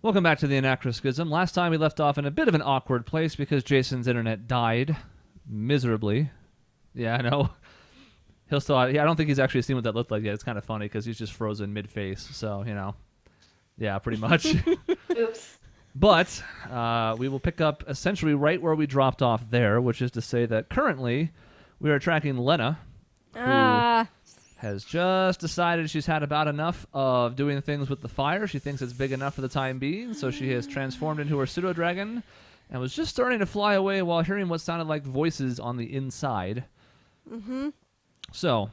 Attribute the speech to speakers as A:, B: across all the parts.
A: Welcome back to the Anachroschism. Last time we left off in a bit of an awkward place because Jason's internet died miserably. Yeah, I know. He'll still. I don't think he's actually seen what that looked like yet. It's kind of funny because he's just frozen mid-face. So, yeah, pretty much.
B: Oops.
A: But we will pick up essentially right where we dropped off there, which is to say that currently we are tracking Lena, who has just decided she's had about enough of doing things with the fire. She thinks it's big enough for the time being, so she has transformed into her pseudo-dragon and was just starting to fly away while hearing what sounded like voices on the inside.
C: Mm-hmm.
A: So,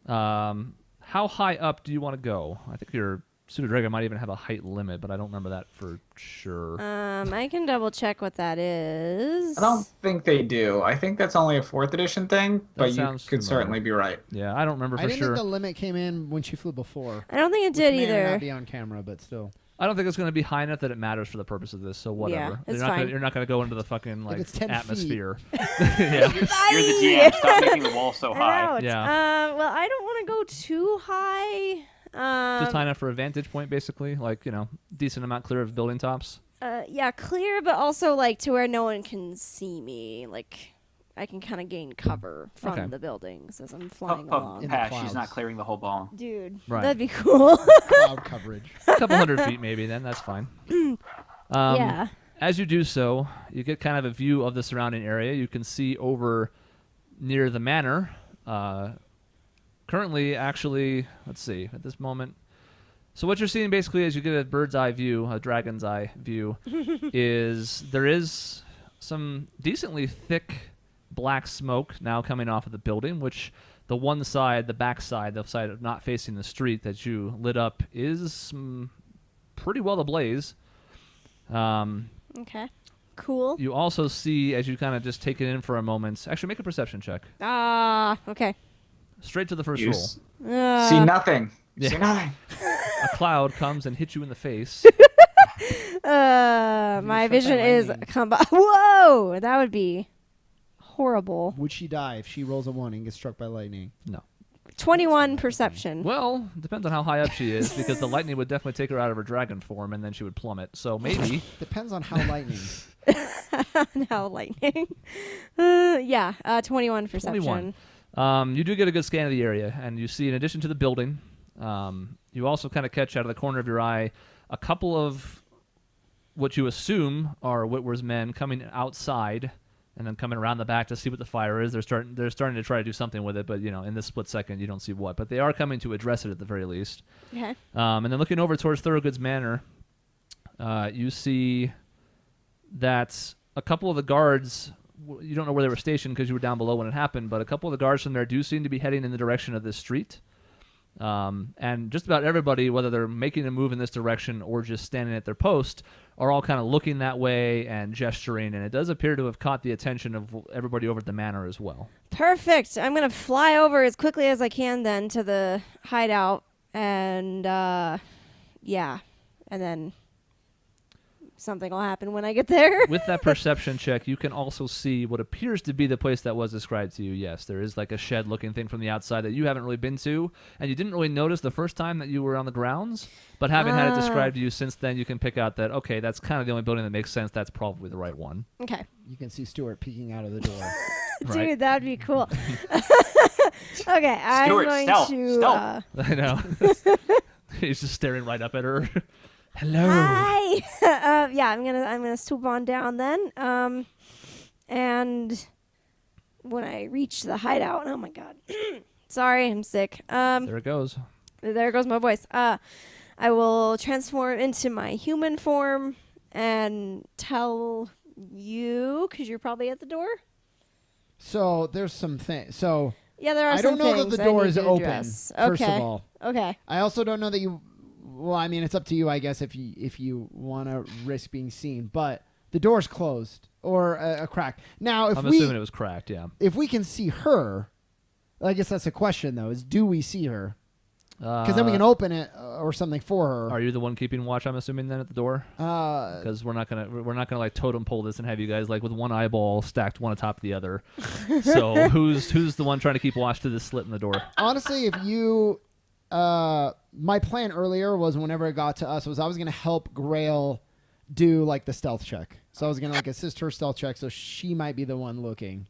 A: how high up do you want to go? I think your pseudo-dragon might even have a height limit, but I don't remember that for sure.
C: I can double check what that is.
D: I don't think they do. I think that's only a 4th edition thing, but you
A: sounds
D: could
A: familiar.
D: certainly be right.
A: Yeah, I don't remember for
E: I didn't
A: sure.
E: think the limit came in when she flew before.
C: I don't think it
E: Which
C: did
E: may or
C: either.
E: not be on camera, but still.
A: I don't think it's going to be high enough that it matters for the purpose of this, so whatever.
C: it's
A: you're not
C: fine.
A: Gonna, you're not going to go into the fucking
E: If it's 10 feet.
A: atmosphere. Yeah.
B: You're the DM. Stop making the wall so
C: I
B: high.
C: know, it's,
A: Yeah.
C: well, I don't want to go too high.
A: Just high enough for a vantage point, basically. Like, decent amount clear of building tops.
C: Yeah, clear, but also like to where no one can see me. Like, I can kind of gain cover from the buildings as I'm flying along.
E: In the
B: Pass,
E: clouds.
B: she's not clearing the whole ball.
C: Dude,
A: Right.
C: that'd be cool.
E: Cloud coverage.
A: A couple hundred feet, maybe, then. That's fine.
C: Yeah.
A: As you do so, you get kind of a view of the surrounding area. You can see over near the manor. Currently, actually, let's see, at this moment. So what you're seeing basically as you get a bird's eye view, a dragon's eye view, is there is some decently thick black smoke now coming off of the building, which the one side, the back side, the side not facing the street that you lit up is pretty well ablaze.
C: Okay. Cool.
A: You also see, as you kind of just take it in for a moment, actually make a perception check.
C: Okay.
A: Straight to the first
D: You
A: roll.
D: see nothing.
A: Yeah.
D: See nothing.
A: A cloud comes and hits you in the face.
C: My vision is Whoa! That would be horrible.
E: Would she die if she rolls a 1 and gets struck by lightning?
A: No.
C: 21 perception.
A: Well, depends on how high up she is, because the lightning would definitely take her out of her dragon form, and then she would plummet. So maybe.
E: Depends on how lightning.
C: No lightning. 21 perception.
A: 21. You do get a good scan of the area, and you see, in addition to the building, you also kind of catch out of the corner of your eye a couple of what you assume are Whitwer's men coming outside and then coming around the back to see what the fire is. They're starting to try to do something with it, but in this split second you don't see what. But they are coming to address it at the very least.
C: Okay.
A: And then looking over towards Thorogood's Manor, you see that a couple of the guards, you don't know where they were stationed because you were down below when it happened, but a couple of the guards from there do seem to be heading in the direction of this street. And just about everybody, whether they're making a move in this direction or just standing at their post, are all kind of looking that way and gesturing, and it does appear to have caught the attention of everybody over at the manor as well.
C: Perfect. I'm going to fly over as quickly as I can then to the hideout, and and then something will happen when I get there.
A: With that perception check, you can also see what appears to be the place that was described to you. Yes, there is like a shed-looking thing from the outside that you haven't really been to, and you didn't really notice the first time that you were on the grounds, but having had it described to you since then, you can pick out that, okay, that's kind of the only building that makes sense. That's probably the right one.
C: Okay.
E: You can see Stuart peeking out of the door.
A: Right.
C: Dude, that would be cool. Okay, I'm
B: Stuart,
C: going
B: stealth,
C: to...
B: stealth.
A: I know. He's just staring right up at her. Hello.
C: Hi. I'm gonna swoop on down then. And when I reach the hideout, oh my god, sorry, I'm sick.
A: There it goes.
C: There goes my voice. I will transform into my human form and tell you, because you're probably at the door.
E: So there's some things. So
C: Yeah, there are
E: I
C: some
E: don't know that
C: things
E: the
C: I
E: door
C: need
E: is
C: to
E: open.
C: address.
E: First
C: Okay.
E: of all,
C: Okay.
E: I also don't know that you. Well, I mean, it's up to you, I guess, if you want to risk being seen. But the door's closed or a crack. Now,
A: I'm assuming it was cracked, yeah.
E: if we can see her, I guess that's a question though: is do we see her? Because then we can open it or something for her.
A: Are you the one keeping watch, I'm assuming, then at the door? Because we're not gonna like totem pole this and have you guys like with one eyeball stacked one atop the other. So who's the one trying to keep watch to this slit in the door?
E: Honestly, if you my plan earlier was whenever it got to us was I was gonna help Grail do like the stealth check. So I was gonna like assist her stealth check, so she might be the one looking.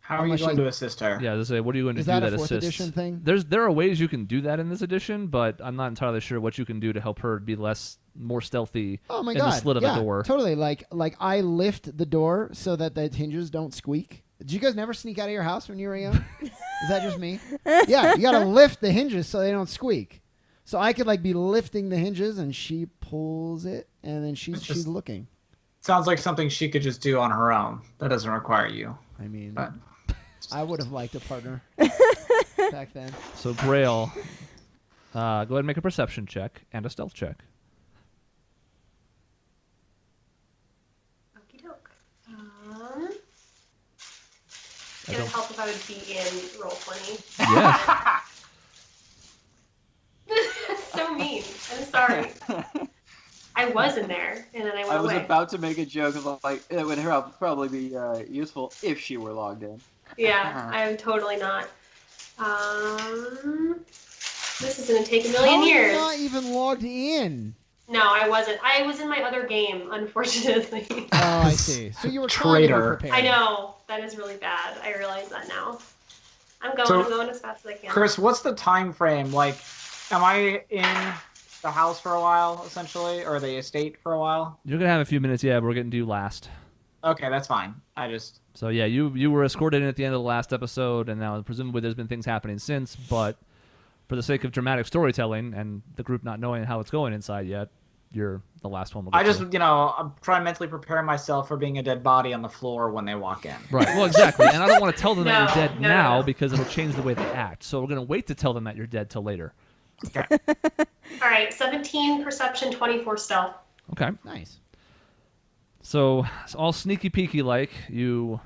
D: How are you going to assist her?
A: Yeah, this is what are you going to
E: Is
A: do
E: that
A: that
E: a 4th
A: assists?
E: edition thing?
A: There are ways you can do that in this edition, but I'm not entirely sure what you can do to help her be more stealthy
E: Oh my
A: in
E: god!
A: the slit of
E: yeah,
A: the door.
E: Totally. Like I lift the door so that the hinges don't squeak. Did you guys never sneak out of your house when you were young? Is that just me? Yeah, you gotta lift the hinges so they don't squeak. So I could like be lifting the hinges and she pulls it and then she's looking.
D: Sounds like something she could just do on her own. That doesn't require you.
E: I mean,
D: But
E: I would have liked a partner back then.
A: So Grail, go ahead and make a perception check and a stealth check.
F: Okie doke. It would help if I would be in roll 20.
A: Yes.
F: So mean. I'm sorry. I was in there, and then I went
B: I was
F: away.
B: about to make a joke of like it would probably be useful if she were logged in.
F: Yeah, I'm totally not. This is gonna take a million
E: How are you
F: years.
E: not even logged in?
F: No, I wasn't. I was in my other game, unfortunately.
E: Oh, I see. So you were trying to be
D: Traitor.
E: prepared.
F: I know that is really bad. I realize that now. I'm
D: So-
F: going as fast as I can.
D: Chris, what's the time frame? Like, am I in the house for a while, essentially, or the estate for a while?
A: You're gonna have a few minutes. Yeah, we're getting to you last.
D: Okay, that's fine.
A: So yeah, you were escorted in at the end of the last episode, and now presumably there's been things happening since. But for the sake of dramatic storytelling and the group not knowing how it's going inside yet, you're the last one. We'll get
D: I just,
A: to.
D: I'm trying to mentally prepare myself for being a dead body on the floor when they walk in.
A: Right. Well, exactly. And I don't want to tell them that
F: No,
A: you're dead
F: no,
A: now
F: no.
A: because it'll change the way they act. So we're gonna wait to tell them that you're dead till later.
F: All right, 17 perception, 24 stealth.
A: Okay.
E: Nice.
A: So it's all sneaky peeky like you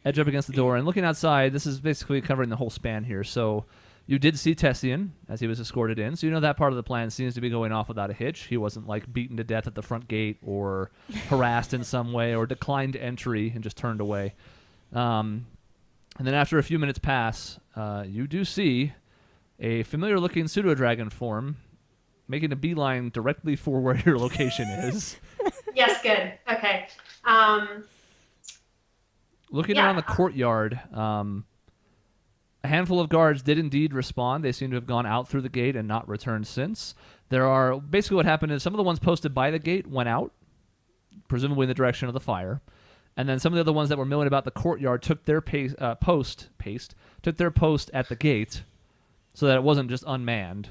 A: edge up against the door and looking outside. This is basically covering the whole span here. So you did see Tessian as he was escorted in, so you know that part of the plan seems to be going off without a hitch. He wasn't like beaten to death at the front gate or harassed in some way or declined entry and just turned away. And then after a few minutes pass, you do see a familiar-looking pseudo-dragon form making a beeline directly for where your location is.
F: Yes, good. Okay.
A: Looking
F: Yeah.
A: around the courtyard, a handful of guards did indeed respond. They seem to have gone out through the gate and not returned since. Basically what happened is some of the ones posted by the gate went out, presumably in the direction of the fire. And then some of the other ones that were milling about the courtyard took their post at the gate so that it wasn't just unmanned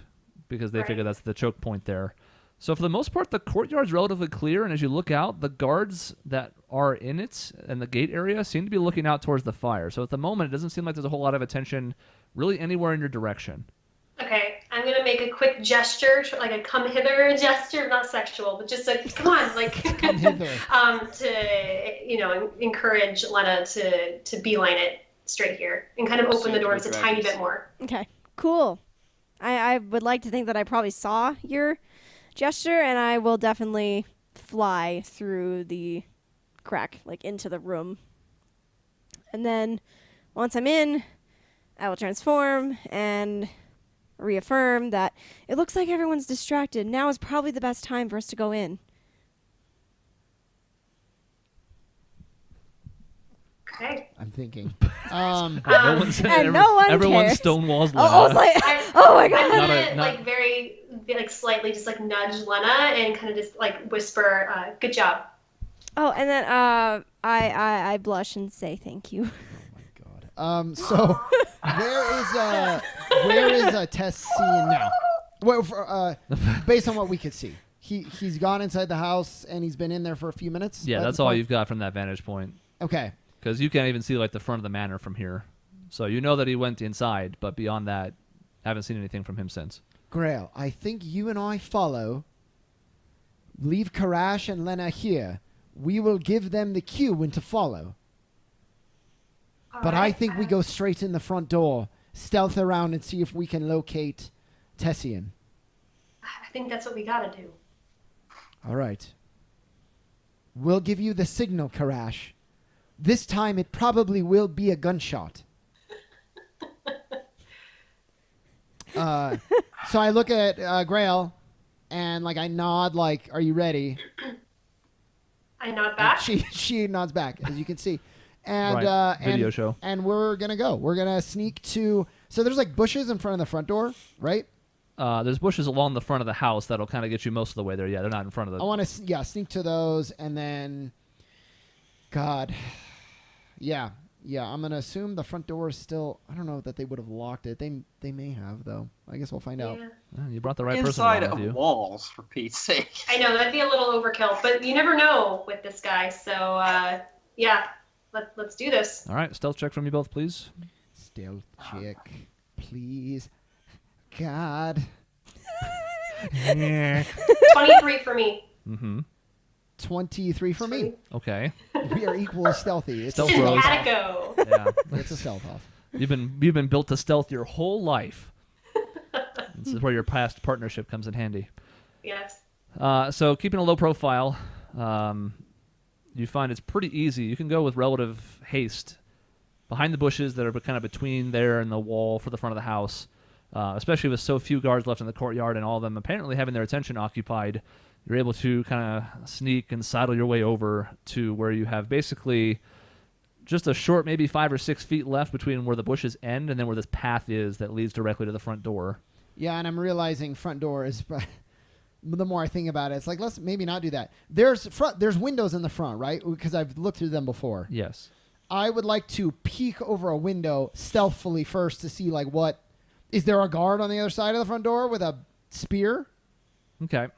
A: because they
F: Right.
A: figured that's the choke point there. So for the most part, the courtyard's relatively clear, and as you look out, the guards that are in it and the gate area seem to be looking out towards the fire. So at the moment, it doesn't seem like there's a whole lot of attention really anywhere in your direction.
F: Okay, I'm gonna make a quick gesture, like a come hither gesture, not sexual, but just like come on, like
E: Come hither.
F: to encourage Lena to beeline it straight here and kind of open the door just a tiny bit more.
C: Okay, cool. I would like to think that I probably saw your gesture, and I will definitely fly through the crack, like into the room. And then once I'm in, I will transform and reaffirm that it looks like everyone's distracted. Now is probably the best time for us to go in.
F: Okay.
E: I'm thinking.
A: No one said
C: And no one
A: everyone
C: cares.
A: stonewalls
C: Oh, I was
A: Lena.
C: like, oh my god.
F: I'm
A: Not
F: gonna
A: a- not-
F: like very like slightly just like nudge Lena and kind of just like whisper, "Good job."
C: Oh, and then I blush and say thank you.
E: So where is Tessian now? Well, based on what we could see, he's gone inside the house and he's been in there for a few minutes.
A: Yeah,
E: at
A: that's
E: the
A: all
E: point?
A: you've got from that vantage point.
E: Okay.
A: Because you can't even see like the front of the manor from here. So you know that he went inside, but beyond that, haven't seen anything from him since.
E: Grail, I think you and I follow. Leave Karash and Lena here. We will give them the cue when to follow. But I think we go straight in the front door, stealth around and see if we can locate Tessian.
F: I think that's what we gotta do.
E: All right. We'll give you the signal, Karash. This time it probably will be a gunshot. So I look at Grail, and like I nod, like, "Are you ready?"
F: I nod
E: And
F: back.
E: she nods back, as you can see. And
A: Right. Video
E: and,
A: show.
E: And we're gonna go. We're gonna sneak to. So there's like bushes in front of the front door, right?
A: There's bushes along the front of the house that'll kind of get you most of the way there. Yeah, they're not in front of
E: I
A: the.
E: want to sneak to those, and then, God, yeah. I'm gonna assume the front door is still. I don't know that they would have locked it. They may have though. I guess we'll find out.
F: Yeah.
A: You brought the right person
B: Inside
A: along
B: of
A: with you.
B: walls, for Pete's sake.
F: I know that'd be a little overkill, but you never know with this guy. So yeah, let's do this.
A: All right, stealth check from you both, please.
E: Stealth check, please. God.
F: 23 for me.
A: Mm-hmm.
E: 23 for me.
A: Okay.
E: We are equally stealthy. It's
A: Stealth
E: a
A: rolls.
E: stealth
F: Go.
A: Yeah.
E: It's a stealth off.
A: You've been built to stealth your whole life. This is where your past partnership comes in handy.
F: Yes.
A: So keeping a low profile, you find it's pretty easy. You can go with relative haste behind the bushes that are kind of between there and the wall for the front of the house, especially with so few guards left in the courtyard and all of them apparently having their attention occupied. You're able to kind of sneak and sidle your way over to where you have basically just a short, maybe 5 or 6 feet left between where the bushes end and then where this path is that leads directly to the front door.
E: Yeah, and I'm realizing front door is. The more I think about it, it's like let's maybe not do that. There's windows in the front, right? Because I've looked through them before.
A: Yes.
E: I would like to peek over a window stealthily first to see like what is there a guard on the other side of the front door with a spear?
A: Okay.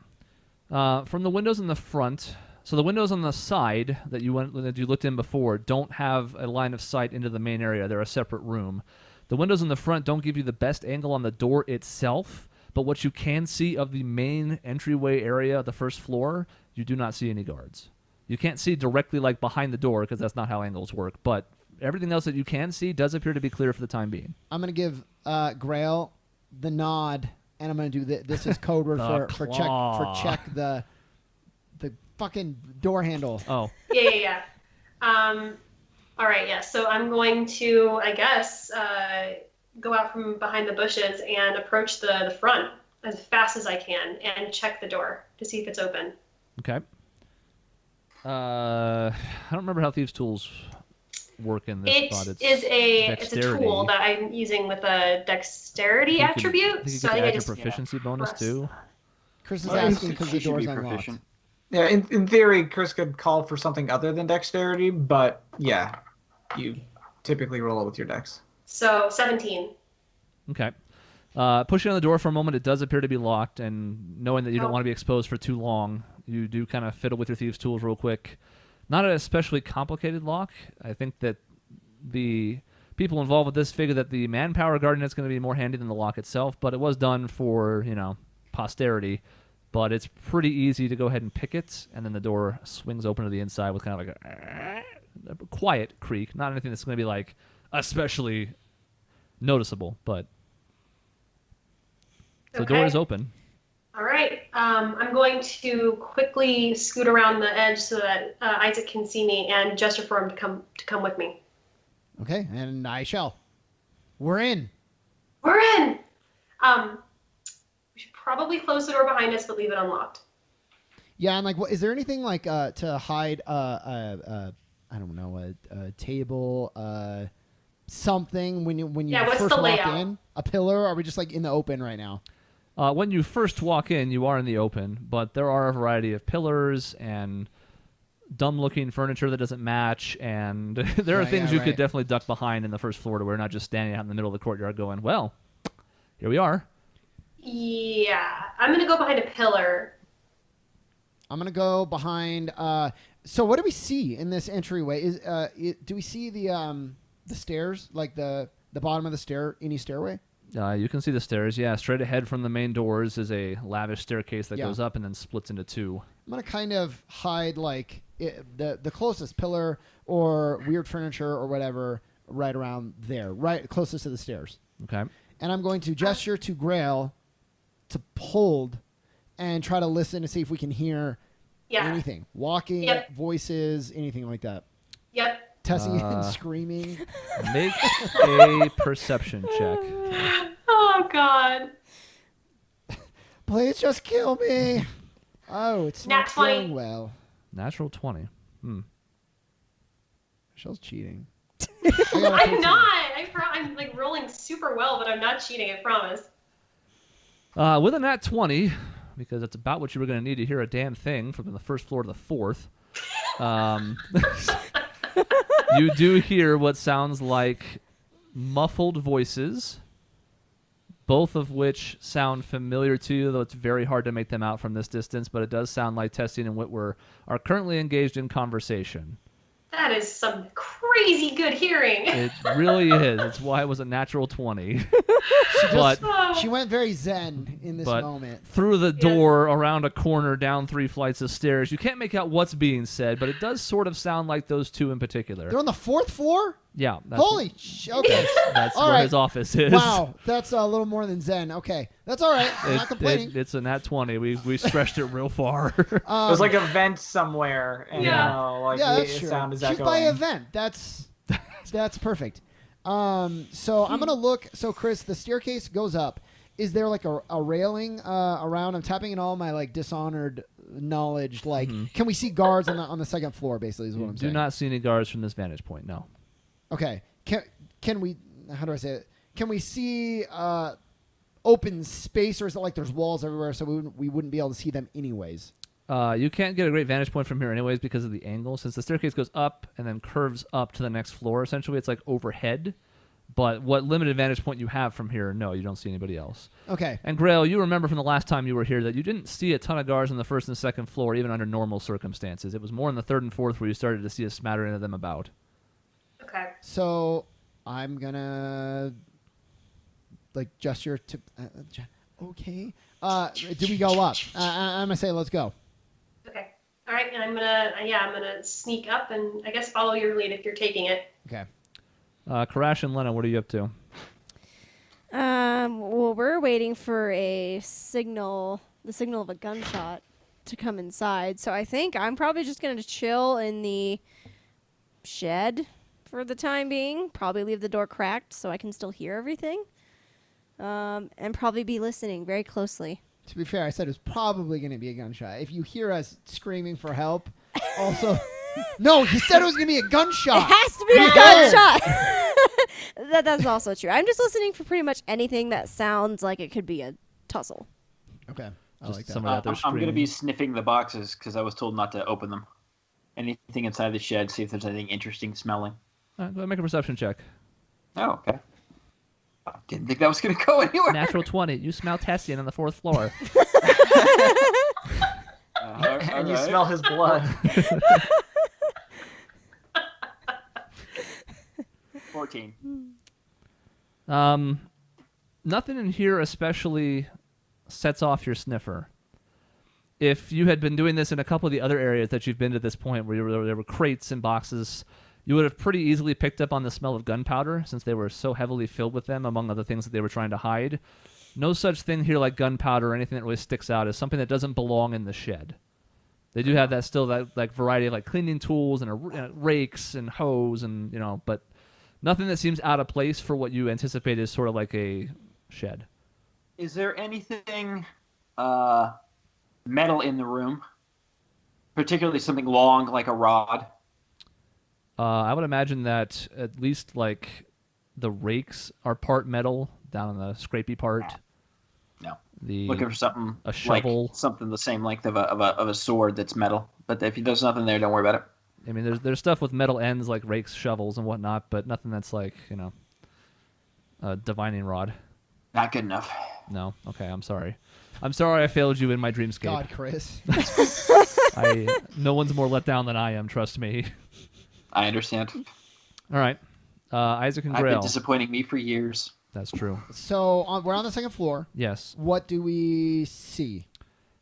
A: From the windows in the front, so the windows on the side that you looked in before don't have a line of sight into the main area. They're a separate room. The windows in the front don't give you the best angle on the door itself, but what you can see of the main entryway area, the first floor, you do not see any guards. You can't see directly like behind the door because that's not how angles work, but everything else that you can see does appear to be clear for the time being.
E: I'm gonna give Grail the nod, and I'm gonna do this is code word for check the fucking door handle.
A: Oh.
F: Yeah. All right, yeah. So I'm going to, I guess, go out from behind the bushes and approach the front as fast as I can and check the door to see if it's open.
A: Okay. I don't remember how thieves' tools work in this spot.
F: It's a tool that I'm using with a dexterity attribute.
A: You
F: So
A: can
F: I
A: add
F: think
A: your proficiency bonus
F: press
A: too.
E: Chris is
B: Well,
E: asking because
B: she
E: the
B: should
E: door's
B: be
E: unlocked.
B: proficient.
D: Yeah, in theory, Chris could call for something other than dexterity, but yeah, you typically roll it with your dex.
F: So 17.
A: Okay. Pushing on the door for a moment, it does appear to be locked, and knowing that you don't want to be exposed for too long, you do kind of fiddle with your thieves' tools real quick. Not an especially complicated lock. I think that the people involved with this figure that the manpower guarding it's going to be more handy than the lock itself, but it was done for, posterity. But it's pretty easy to go ahead and pick it, and then the door swings open to the inside with kind of like a quiet creak. Not anything that's going to be like especially noticeable, but so the door is open.
F: All right. I'm going to quickly scoot around the edge so that Isaac can see me and gesture for him to come with me.
E: Okay, and I shall. We're in.
F: We're in. We should probably close the door behind us, but leave it unlocked.
E: Yeah, and like, what is there anything like to hide? I don't know, a table, something when you
F: what's
E: first
F: the
E: walk
F: layout?
E: in. A pillar? Or are we just like in the open right now?
A: When you first walk in, you are in the open, but there are a variety of pillars and dumb-looking furniture that doesn't match, and there are things you could definitely duck behind in the first floor to where you're not just standing out in the middle of the courtyard going, well, here we are.
F: Yeah, I'm gonna go behind a pillar.
E: I'm gonna go behind. So what do we see in this entryway? Do we see the stairs, like the bottom of the stair, any stairway?
A: You can see the stairs. Yeah, straight ahead from the main doors is a lavish staircase that goes up and then splits into two.
E: I'm gonna kind of hide like the closest pillar or weird furniture or whatever right around there, right closest to the stairs.
A: Okay.
E: And I'm going to gesture to Grail to hold and try to listen to see if we can hear anything. Walking, voices, anything like that.
F: Yep.
E: Tessie and screaming.
A: Make a perception check.
F: Oh, God.
E: Please just kill me. Oh, it's
F: Nat
E: not
F: 20.
E: going well.
A: Natural 20.
E: Michelle's cheating. I got a
F: I'm
E: 13.
F: not. I'm like rolling super well, but I'm not cheating. I promise.
A: With a nat 20, because it's about what you were going to need to hear a damn thing from the first floor to the fourth, you do hear what sounds like muffled voices, both of which sound familiar to you, though it's very hard to make them out from this distance, but it does sound like Tessian and Whitwer are currently engaged in conversation.
F: That is some crazy good hearing.
A: It really is. It's why it was a natural 20.
E: But
F: Oh.
E: she went very zen in this
A: But
E: moment.
A: through the door, around a corner, down 3 flights of stairs, you can't make out what's being said, but it does sort of sound like those two in particular.
E: They're on the 4th floor?
A: Yeah.
E: Holy okay.
A: That's
E: All
A: where
E: right.
A: his office is.
E: Wow, that's a little more than zen. Okay, that's all right. I'm not complaining.
A: It's a nat 20. We stretched it real far.
D: There's like a vent somewhere, and
F: Yeah.
D: like
E: yeah,
D: the
E: that's true.
D: sound is
E: She's
D: echoing.
E: by a vent. That's perfect. So I'm gonna look. So Chris, the staircase goes up. Is there like a railing around? I'm tapping in all my like dishonored knowledge. Like, can we see guards on the second floor? Basically, is what I'm
A: Do
E: saying.
A: not see any guards from this vantage point. No.
E: Okay. Can we? How do I say it? Can we see open space, or is it like there's walls everywhere, so we wouldn't be able to see them anyways?
A: You can't get a great vantage point from here anyways because of the angle. Since the staircase goes up and then curves up to the next floor, essentially it's like overhead. But what limited vantage point you have from here, no, you don't see anybody else.
E: Okay.
A: And Grail, you remember from the last time you were here that you didn't see a ton of guards on the first and second floor, even under normal circumstances. It was more in the third and fourth where you started to see a smattering of them about.
F: Okay.
E: So I'm gonna like gesture to. Okay. Do we go up? I'm gonna say let's go.
F: Okay. All right. And I'm gonna sneak up and I guess follow your lead if you're taking it.
E: Okay.
A: Karash and Lena, what are you up to?
C: Well, we're waiting for the signal of a gunshot to come inside. So I think I'm probably just going to chill in the shed for the time being. Probably leave the door cracked so I can still hear everything. And probably be listening very closely.
E: To be fair, I said it was probably going to be a gunshot. If you hear us screaming for help, also. No, he said it was going to be a gunshot.
C: It has to be a gunshot. That's also true. I'm just listening for pretty much anything that sounds like it could be a tussle.
E: Okay. I
A: Just
E: like that.
A: somebody out there
B: I'm going to
A: screaming.
B: be sniffing the boxes because I was told not to open them. Anything inside the shed, see if there's anything interesting smelling.
A: Go ahead and make a perception check.
B: Oh, okay. I didn't think that was going to go anywhere.
A: Natural 20. You smell Tessian on the fourth floor.
D: And you smell his blood.
B: 14.
A: Nothing in here especially sets off your sniffer. If you had been doing this in a couple of the other areas that you've been to this point where there were crates and boxes, you would have pretty easily picked up on the smell of gunpowder since they were so heavily filled with them, among other things that they were trying to hide. No such thing here like gunpowder or anything that really sticks out as something that doesn't belong in the shed. They do have that like variety of like cleaning tools and rakes and hose and but nothing that seems out of place for what you anticipate is sort of like a shed.
B: Is there anything metal in the room? Particularly something long like a rod?
A: I would imagine that at least like the rakes are part metal down in the scrapey part.
B: No.
A: The
B: Looking for something
A: a shovel.
B: like something the same length of a sword that's metal. But if there's nothing there, don't worry about it.
A: I mean, there's stuff with metal ends like rakes, shovels, and whatnot, but nothing that's like a divining rod.
B: Not good enough.
A: No. Okay, I'm sorry. I'm sorry I failed you in my dreamscape.
E: God, Chris.
A: No one's more let down than I am. Trust me.
B: I understand.
A: All right, Isaac and
B: I've
A: Grail.
B: been disappointing me for years.
A: That's true.
E: So we're on the second floor.
A: Yes.
E: What do we see?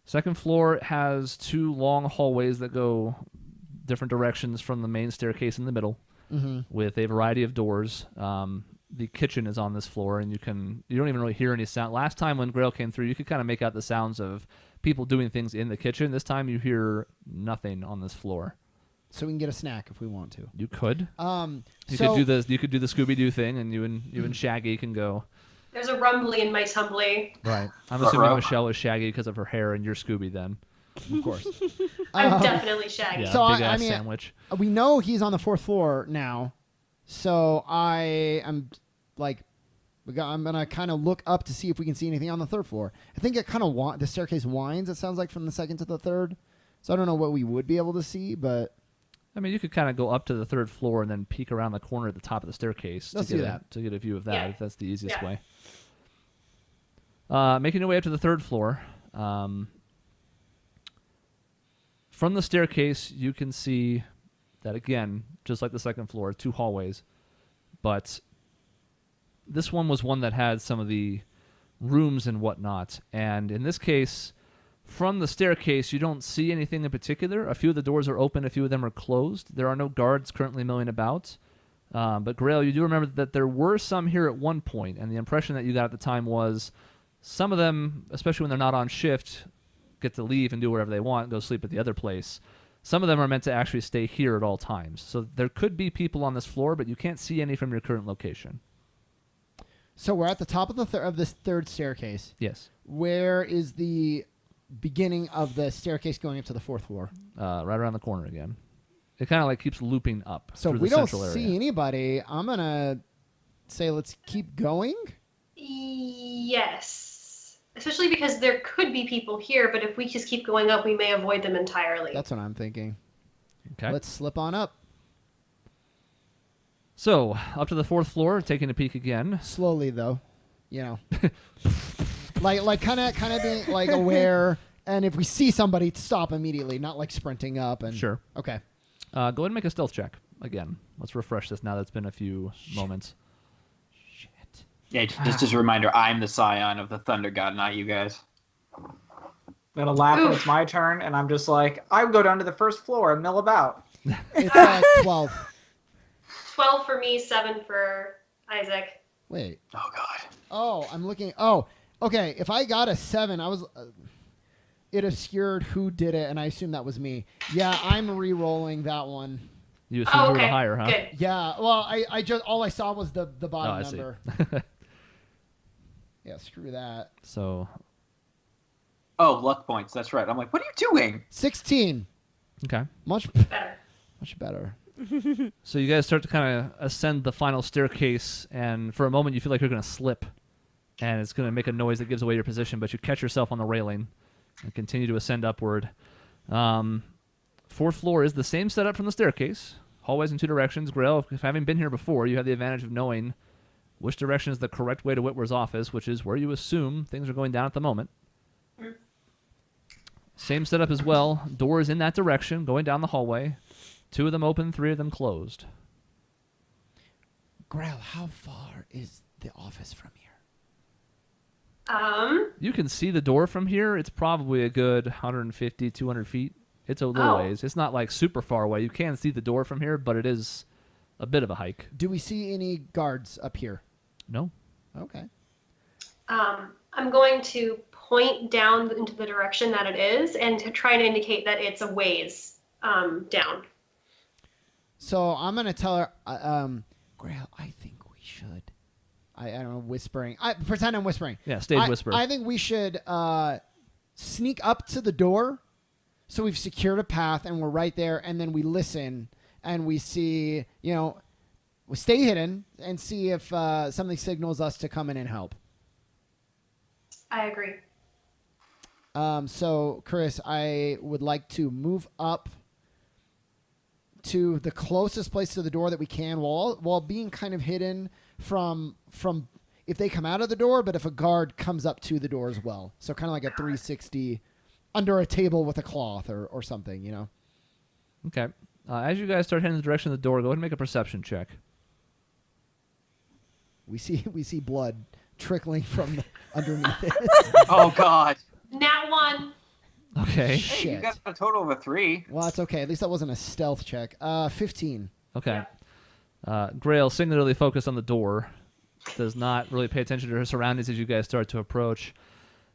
A: Second floor has 2 long hallways that go different directions from the main staircase in the middle, with a variety of doors. The kitchen is on this floor, and you don't even really hear any sound. Last time when Grail came through, you could kind of make out the sounds of people doing things in the kitchen. This time you hear nothing on this floor.
E: So we can get a snack if we want to.
A: You could. You
E: So
A: could do the Scooby Doo thing, and you and Shaggy can go
F: There's a rumbly in my tumbly.
A: Right. I'm
B: Front
A: assuming
B: row.
A: Michelle is Shaggy because of her hair, and you're Scooby then.
E: Of course.
F: I'm definitely Shaggy.
A: Yeah,
E: So
A: big
E: I
A: ass
E: mean,
A: sandwich.
E: we know he's on the 4th floor now, so I am like, I'm gonna kind of look up to see if we can see anything on the 3rd floor. I think it kind of the staircase winds. It sounds like from the 2nd to the 3rd, so I don't know what we would be able to see, but
A: I mean, you could kind of go up to the 3rd floor and then peek around the corner at the top of the staircase
E: Let's
A: to
E: do
A: get
E: that.
A: to get a view of that.
F: Yeah.
A: If that's the easiest
F: Yeah.
A: way. Making your way up to the 3rd floor. From the staircase, you can see that again, just like the 2nd floor, 2 hallways, but this one was one that had some of the rooms and whatnot. And in this case, from the staircase, you don't see anything in particular. A few of the doors are open, a few of them are closed. There are no guards currently milling about. But Grail, you do remember that there were some here at one point, and the impression that you got at the time was some of them, especially when they're not on shift, get to leave and do whatever they want, go sleep at the other place. Some of them are meant to actually stay here at all times. So there could be people on this floor, but you can't see any from your current location.
E: so we're at the top of of this 3rd staircase.
A: Yes.
E: Where is the beginning of the staircase going up to the 4th floor?
A: Right around the corner again. It kind of like keeps looping up
E: So
A: through
E: if we
A: the
E: don't
A: central
E: see
A: area.
E: anybody, I'm gonna say let's keep going.
F: Yes. Especially because there could be people here, but if we just keep going up, we may avoid them entirely.
E: That's what I'm thinking.
A: Okay.
E: Let's slip on up
A: So up to the 4th floor, taking a peek again.
E: slowly, though. You know, like kind of being like aware, and if we see somebody, stop immediately, not like sprinting up. And
A: Sure.
E: Okay.
A: Go ahead and make a stealth check again. Let's refresh this now that it's been a few moments.
E: Shit.
B: Yeah, just as a reminder, I'm the scion of the Thunder God, not you guys.
D: That'll laugh when
F: Oof.
D: it's my turn, and I'm just like, I would go down to the 1st floor and mill about.
E: It's 12.
F: 12 for me, 7 for Isaac.
E: Wait.
B: Oh God.
E: Oh, I'm looking. Oh, okay. If I got a 7, I was. It obscured who did it, and I assume that was me. Yeah, I'm re-rolling that one.
A: You assumed
F: Oh,
A: you were the
F: okay.
A: higher, huh?
F: Good.
E: Yeah. Well, I just all I saw was the bottom
A: Oh, I see.
E: number. Yeah. Screw that.
A: So,
B: Oh, luck points. That's right. I'm like, what are you doing?
E: 16.
A: okay.
E: Much
F: Better.
E: better.
A: So you guys start to kind of ascend the final staircase, and for a moment you feel like you're going to slip, and it's going to make a noise that gives away your position, but you catch yourself on the railing and continue to ascend upward. 4th floor is the same setup from the staircase. Hallways in 2 directions. Grail, if having been here before, you have the advantage of knowing which direction is the correct way to Whitwer's office, which is where you assume things are going down at the moment. Same setup as well. Doors in that direction, going down the hallway. 2 of them open, 3 of them closed.
E: Grail, how far is the office from here?
A: You can see the door from here. It's probably a good 150, 200 feet. It's a little
F: Oh.
A: ways. It's not like super far away. You can see the door from here, but it is a bit of a hike.
E: Do we see any guards up here?
A: No?
E: Okay.
F: I'm going to point down into the direction that it is and to try to indicate that it's a ways down.
E: So I'm gonna tell her, Grail, I think we should. I don't know, whispering. I pretend I'm whispering.
A: Yeah, stage whisper.
E: I think we should sneak up to the door, so we've secured a path and we're right there, and then we listen and we see, we stay hidden and see if something signals us to come in and help.
F: I agree.
E: So, Chris, I would like to move up to the closest place to the door that we can while being kind of hidden from if they come out of the door, but if a guard comes up to the door as well. So kind of like a 360 under a table with a cloth or something,
A: Okay. As you guys start heading in the direction of the door, go ahead and make a perception check.
E: We see blood trickling from underneath it.
B: Oh God.
F: Nat 1.
A: Okay.
B: Hey, you
E: Shit.
B: got a total of a 3.
E: Well, it's okay. At least that wasn't a stealth check. 15.
A: Okay. Grail, singularly focused on the door, does not really pay attention to her surroundings as you guys start to approach.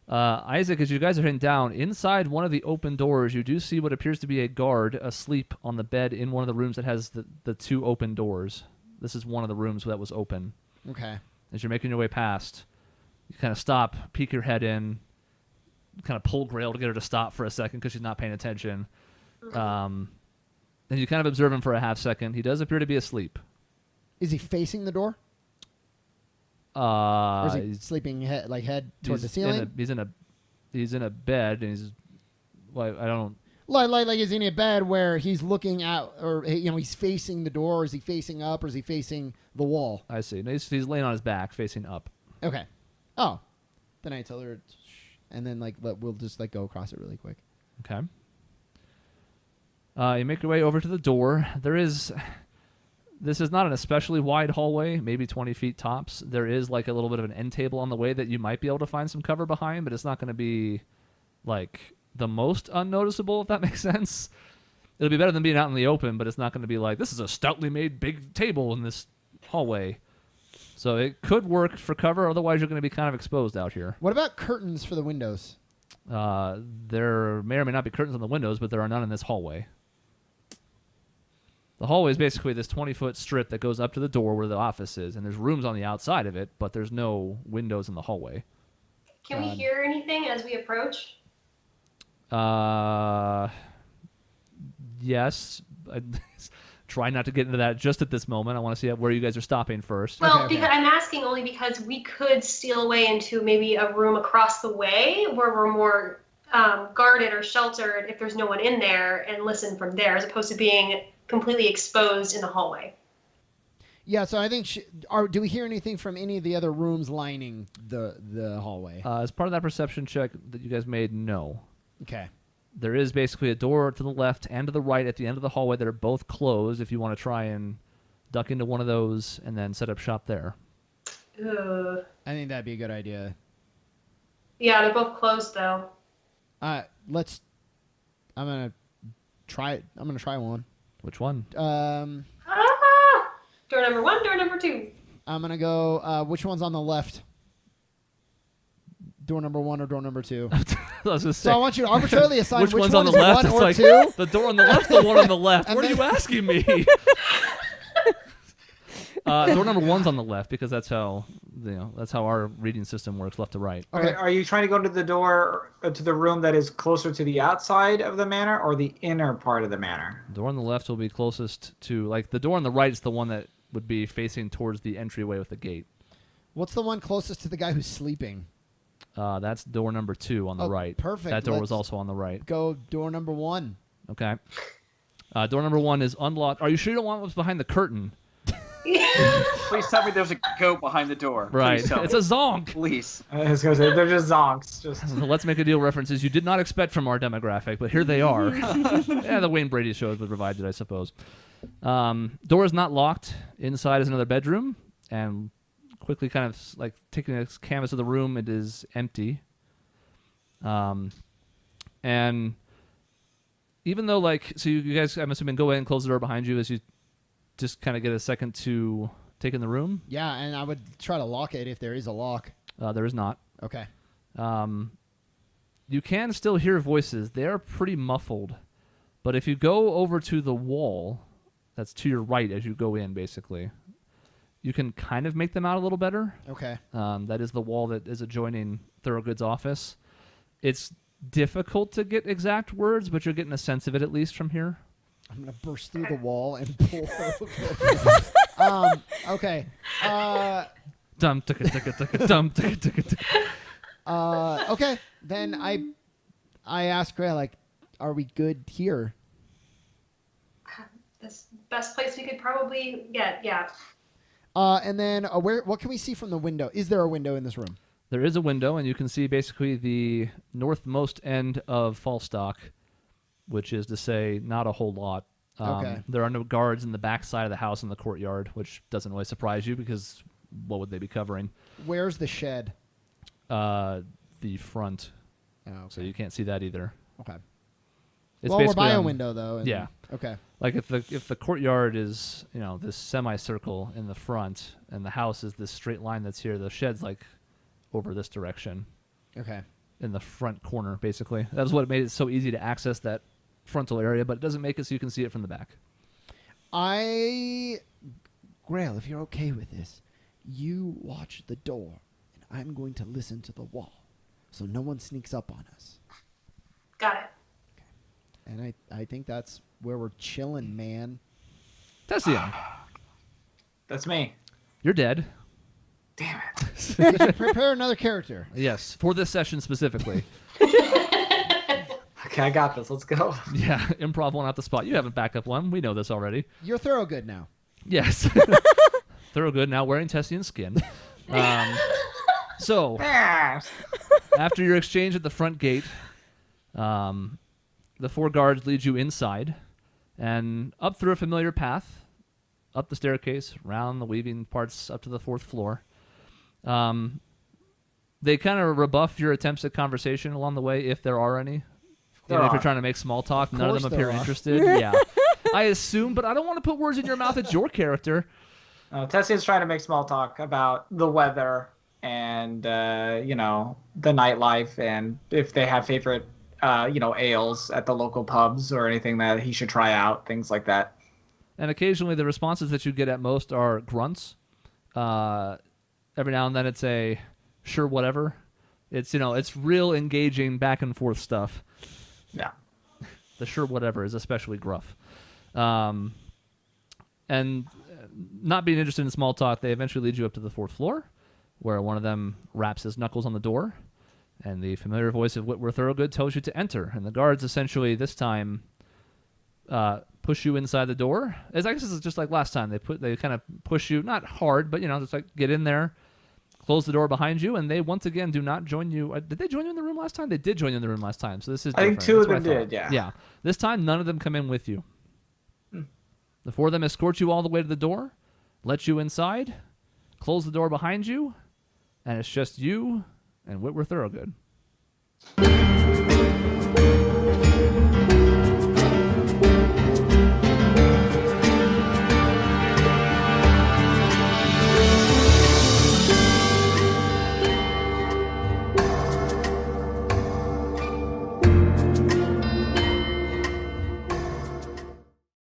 A: Isaac, as you guys are heading down, inside one of the open doors, you do see what appears to be a guard asleep on the bed in one of the rooms that has the 2 open doors. This is one of the rooms that was open.
E: Okay.
A: As you're making your way past, You kind of stop, peek your head in, kind of pull Grail to get her to stop for a second because she's not paying attention. And you kind of observe him for a half second. He does appear to be asleep.
E: Is he facing the door? Or is he sleeping head toward the ceiling?
A: He's in a bed, and he's like, I don't.
E: Like is he in a bed where he's looking out, or he's facing the door, or is he facing up, or is he facing the wall?
A: I see. No, he's laying on his back, facing up.
E: Okay. Oh, then I tell her, and then we'll just go across it really quick.
A: Okay. You make your way over to the door. This is not an especially wide hallway, maybe 20 feet tops. There is a little bit of an end table on the way that you might be able to find some cover behind, but it's not going to be the most unnoticeable, if that makes sense. It'll be better than being out in the open, but it's not going to be this is a stoutly made big table in this hallway. So it could work for cover, otherwise you're going to be kind of exposed out here.
E: What about curtains for the windows?
A: There may or may not be curtains on the windows, but there are none in this hallway. The hallway is basically this 20-foot strip that goes up to the door where the office is, and there's rooms on the outside of it, but there's no windows in the hallway.
F: Can we hear anything as we approach?
A: Yes. Try not to get into that just at this moment. I want to see where you guys are stopping first.
F: Well, because I'm asking only because we could steal away into maybe a room across the way where we're more guarded or sheltered if there's no one in there, and listen from there, as opposed to being completely exposed in the hallway.
E: Yeah, so I think do we hear anything from any of the other rooms lining the hallway?
A: As part of that perception check that you guys made, no.
E: Okay.
A: There is basically a door to the left and to the right at the end of the hallway that are both closed if you want to try and duck into one of those and then set up shop there.
F: I
E: think that'd be a good idea.
F: Yeah, they're both closed though.
E: I'm gonna try it. I'm gonna try one.
A: Which one?
F: Door number 1, door number 2.
E: I'm gonna go. Which one's on the left? Door number 1 or door number 2?
A: I was gonna say,
E: so I want you to arbitrarily assign
A: which one's on the
E: is
A: left.
E: 1 or
A: It's
E: 2.
A: The door on the left, the one on the left. What are you asking me? Door number 1's on the left because that's how our reading system works, left to right.
D: Okay. Are you trying to go to the door to the room that is closer to the outside of the manor or the inner part of the manor?
A: The door on the left will be closest to the door on the right is the one that would be facing towards the entryway with the gate.
E: What's the one closest to the guy who's sleeping?
A: That's door number 2 on the right.
E: Perfect.
A: That door was also on the right.
E: Go door number 1.
A: Okay. Door number 1 is unlocked. Are you sure you don't want what's behind the curtain?
B: Please tell me there's a goat behind the door.
A: Right.
B: Please tell
A: It's
B: me.
A: a zonk.
B: Please.
D: I was gonna say they're just zonks.
A: Let's make a deal references you did not expect from our demographic, but here they are. Yeah, the Wayne Brady show would provide it, I suppose. Door is not locked. Inside is another bedroom, and quickly kind of taking a canvas of the room, it is empty. And even though so you guys, I'm assuming, go in and close the door behind you as you just kind of get a second to take in the room.
E: Yeah, and I would try to lock it if there is a lock.
A: There is not.
E: Okay.
A: You can still hear voices. They are pretty muffled. But if you go over to the wall, that's to your right as you go in, basically, you can kind of make them out a little better.
E: Okay.
A: That is the wall that is adjoining Thorogood's office. It's difficult to get exact words, but you're getting a sense of it at least from here.
E: I'm going to burst through the wall and pull okay.
A: Dum ticka ticka ticka dum ticka ticka ticka.
E: Okay. Then I asked Grail, are we good here?
F: This best place we could probably get, yeah.
E: And then what can we see from the window? Is there a window in this room?
A: There is a window, and you can see basically the northmost end of Falstock, which is to say not a whole lot.
E: Okay.
A: There are no guards in the back side of the house in the courtyard, which doesn't really surprise you because what would they be covering?
E: Where's the shed?
A: The front.
E: Oh, okay.
A: So you can't see that either.
E: Okay.
A: It's
E: well, we're
A: basically
E: by a window, though.
A: Yeah.
E: Okay.
A: If the courtyard is this semicircle in the front, and the house is this straight line that's here, the shed's over this direction.
E: Okay.
A: In the front corner, basically. That's what made it so easy to access that frontal area, but it doesn't make it so you can see it from the back.
E: Grail, if you're okay with this, you watch the door, and I'm going to listen to the wall so no one sneaks up on us.
F: Got it.
E: And I think that's where we're chilling, man.
A: Tessian,
D: That's me.
A: you're dead.
D: Damn it.
E: Prepare another character.
A: Yes, for this session specifically.
D: Okay, I got this. Let's go.
A: Yeah, improv one out the spot. You have a backup one. We know this already.
E: You're Thorogood now.
A: Yes. Thorogood now wearing Tessian skin. So, after your exchange at the front gate, the 4 guards lead you inside and up through a familiar path, up the staircase, round the weaving parts up to the 4th floor. They kind of rebuff your attempts at conversation along the way, if there are any. Even if you're trying to make small talk, none of them appear interested. Yeah, I assume, but I don't want to put words in your mouth. It's your character.
D: Tessian's trying to make small talk about the weather and, the nightlife and if they have favorite, ales at the local pubs or anything that he should try out, things like that.
A: And occasionally the responses that you get at most are grunts. Every now and then it's a sure whatever. It's, it's real engaging back and forth stuff.
D: Yeah.
A: The sure whatever is especially gruff. And not being interested in small talk, they eventually lead you up to the 4th floor, where one of them raps his knuckles on the door, and the familiar voice of Whitworth Thorogood tells you to enter. And the guards essentially this time push you inside the door. As I guess it's just like last time. They kind of push you, not hard, but just like get in there, close the door behind you, and they once again do not join you. Did they join you in the room last time? They did join you in the room last time, so this is different.
D: I think 2 of
A: That's
D: them
A: what I thought.
D: did, yeah.
A: Yeah. This time, none of them come in with you. The 4 of them escort you all the way to the door, let you inside, close the door behind you, and it's just you and Whitworth Thorogood.